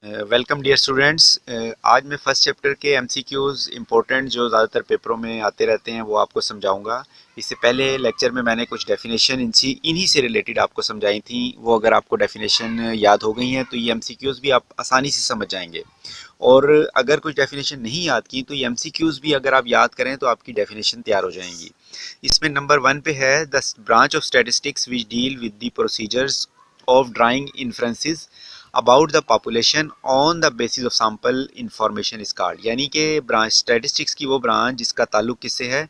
Welcome dear students. आज मैं first chapter के एमसीक्यूज़ इम्पोर्टेंट जो ज़्यादातर पेपरों में आते रहते हैं वो आपको समझाऊंगा। इससे पहले लेक्चर में मैंने कुछ डेफिनेशन इन्हीं से रिलेटेड आपको समझाई थी। वो अगर आपको डेफिनेशन याद हो गई हैं तो ये एमसीक्यूज़ भी आप आसानी से समझ जाएंगे। और अगर कुछ डेफिनेशन नहीं याद की तो ये एमसीक्यूज़ भी अगर आप याद करें तो आपकी डेफिनेशन तैयार हो जाएंगी। इसमें नंबर 1 पे है the branch of statistics which deal with the procedures of drawing inferences about the population on the basis of sample information is called। यानी कि ब्रांच स्टैटिस्टिक्स की वो ब्रांच जिसका ताल्लुक किससे है,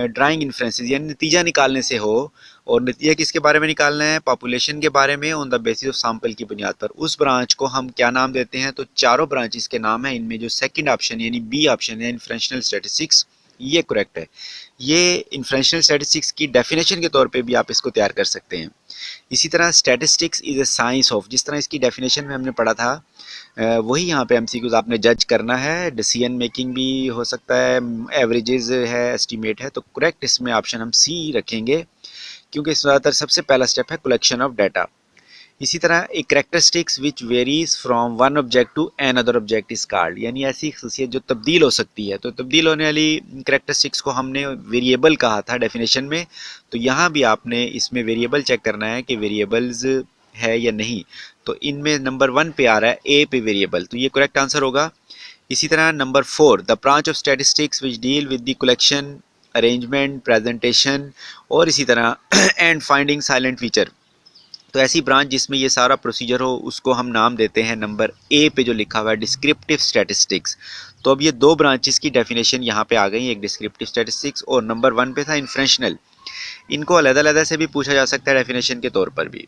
ड्राइंग इन्फ्रेंसेस यानी नतीजा निकालने से हो। और नतीजा किसके बारे में निकालना है, पॉपुलेशन के बारे में, on the basis of sample की बुनियाद पर। उस ब्रांच को हम क्या नाम देते हैं, तो चारों ब्रांचेस के नाम है। इनमें जो सेकंड ऑप्शन यानी बी ऑप्शन है इन्फ्रेंशनल स्टैटिस्टिक्स, ये करेक्ट है। ये इन्फ्रेंशनल स्टैटिस्टिक्स की डेफिनेशन के तौर पे भी आप इसको तैयार कर सकते हैं। इसी तरह statistics is a science of, जिस तरह इसकी डेफिनेशन में हमने पढ़ा था वही यहाँ पे एमसीक्यूज आपने जज करना है। डिसीजन मेकिंग भी हो सकता है, एवरेजेस है, एस्टीमेट है। तो करेक्ट इसमें ऑप्शन हम सी रखेंगे क्योंकि ज़्यादातर सबसे पहला स्टेप है कलेक्शन ऑफ डाटा। इसी तरह एक characteristics which varies from one object to an other object is called, यानी ऐसी खसूसियत जो तब्दील हो सकती है। तो तब्दील होने वाली करेक्टरिस्टिक्स को हमने वेरिएबल कहा था डेफिनेशन में। तो यहाँ भी आपने इसमें वेरिएबल चेक करना है कि वेरिएबल्स है या नहीं। तो इनमें नंबर 1 पे आ रहा है ए पे वेरिएबल, तो ये करेक्ट आंसर होगा। इसी तरह number 4 the branch of statistics which deal with the collection, arrangement, presentation और इसी तरह एंड फाइंडिंग साइलेंट फीचर। तो ऐसी ब्रांच जिसमें ये सारा प्रोसीजर हो उसको हम नाम देते हैं नंबर ए पे जो लिखा हुआ है डिस्क्रिप्टिव स्टैटिस्टिक्स। तो अब ये दो ब्रांचेस की डेफिनेशन यहाँ पे आ गई, एक डिस्क्रिप्टिव स्टैटिस्टिक्स और नंबर 1 पे था इन्फ्रेंशनल। इनको अलग-अलग से भी पूछा जा सकता है डेफिनेशन के तौर पर भी।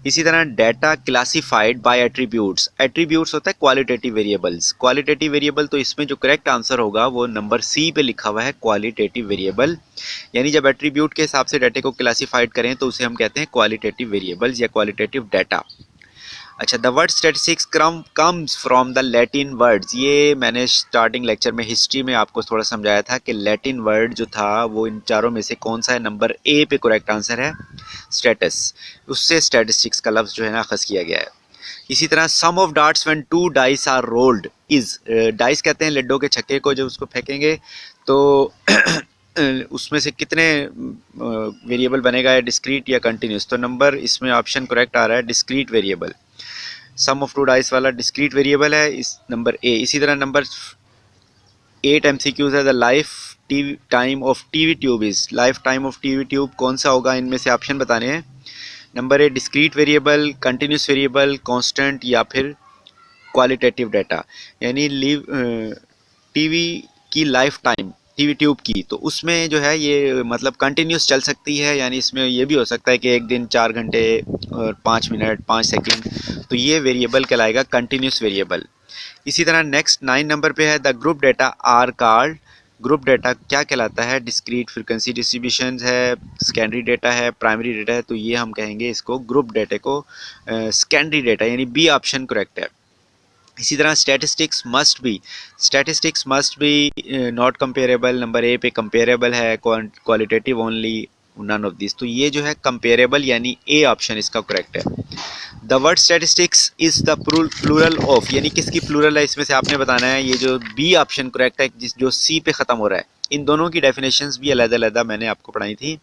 इसी तरह data classified by attributes, attributes होता है क्वालिटेटिव वेरिएबल्स। क्वालिटेटिव वेरिएबल, तो इसमें जो करेक्ट आंसर होगा वो नंबर सी पे लिखा हुआ है क्वालिटेटिव वेरिएबल। यानी जब एट्रीब्यूट के हिसाब से डाटा को क्लासिफाइड करें तो उसे हम कहते हैं क्वालिटेटिव वेरिएबल्स या क्वालिटेटिव डाटा। अच्छा, the word statistics comes from the Latin words. ये मैंने स्टार्टिंग लेक्चर में हिस्ट्री में आपको थोड़ा समझाया था कि लैटिन वर्ड जो था वो इन चारों में से कौन सा है, नंबर ए पे करेक्ट आंसर है स्टेटस। उससे स्टैटिस्टिक्स का लफ्ज़ जो है ना अखज़ किया गया है। इसी तरह sum of dots when two dice are rolled is, dice कहते हैं लड्डू के छक्के को, जब उसको फेंकेंगे तो उसमें से कितने वेरिएबल बनेगा, डिस्क्रीट या कंटिन्यूस। तो नंबर इसमें ऑप्शन करेक्ट आ रहा है discrete variable. Sum of two dice वाला डिस्क्रीट वेरिएबल है, इस नंबर ए। इसी तरह नंबर 8 एमसीक्यूज है the life time of TV tube is, life time of TV tube कौन सा होगा, इनमें से ऑप्शन बताने हैं। Number A discrete variable, continuous variable, constant या फिर क्वालिटेटिव डाटा। यानी लिव टीवी की लाइफ टाइम, टीवी ट्यूब की, तो उसमें जो है ये मतलब कंटिन्यूस चल सकती है। यानी इसमें ये भी हो सकता है कि एक दिन 4 घंटे और 5 मिनट 5 सेकंड, तो ये वेरिएबल कहलाएगा कंटिन्यूस वेरिएबल। इसी तरह नेक्स्ट 9 नंबर पे है the group data are called, group data क्या कहलाता है, डिस्क्रीट फ्रीक्वेंसी डिस्ट्रीब्यूशन है, सेकेंडरी डाटा है, प्राइमरी डाटा है। तो ये हम कहेंगे इसको ग्रुप डाटा को सेकेंडरी डाटा, यानी बी ऑप्शन करेक्ट है। इसी तरह statistics must be not comparable, number A पे कंपेरेबल है, qualitative only, none of this. तो ये जो है कंपेरेबल यानी ए ऑप्शन इसका करेक्ट है। The word statistics is the plural of, यानी किसकी प्लूरल है इसमें से आपने बताना है। ये जो बी ऑप्शन करेक्ट है जिस जो सी पे ख़त्म हो रहा है। इन दोनों की डेफिनेशंस भी अलग-अलग मैंने आपको पढ़ाई थी।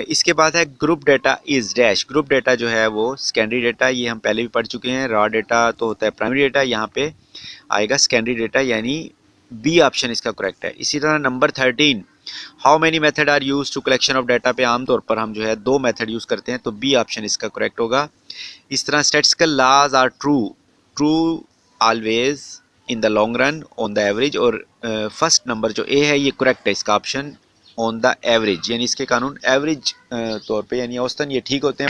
इसके बाद है group data is dash, group data जो है वो सेकेंडरी डाटा, ये हम पहले भी पढ़ चुके हैं। रॉ डाटा तो होता है प्राइमरी डाटा, यहाँ पे आएगा सेकेंडरी डाटा, यानी बी ऑप्शन इसका करेक्ट है। इसी तरह number 13 how many method are use to collection of data पे आमतौर पर हम जो है 2 मेथड यूज़ करते हैं, तो बी ऑप्शन इसका करेक्ट होगा। इस तरह statistical laws are true, true always in the long run on the average. और फर्स्ट नंबर जो ए है ये करेक्ट है इसका ऑप्शन, ऑन द एवरेज, यानी इसके कानून एवरेज तौर पे यानी औसतन ये ठीक होते हैं।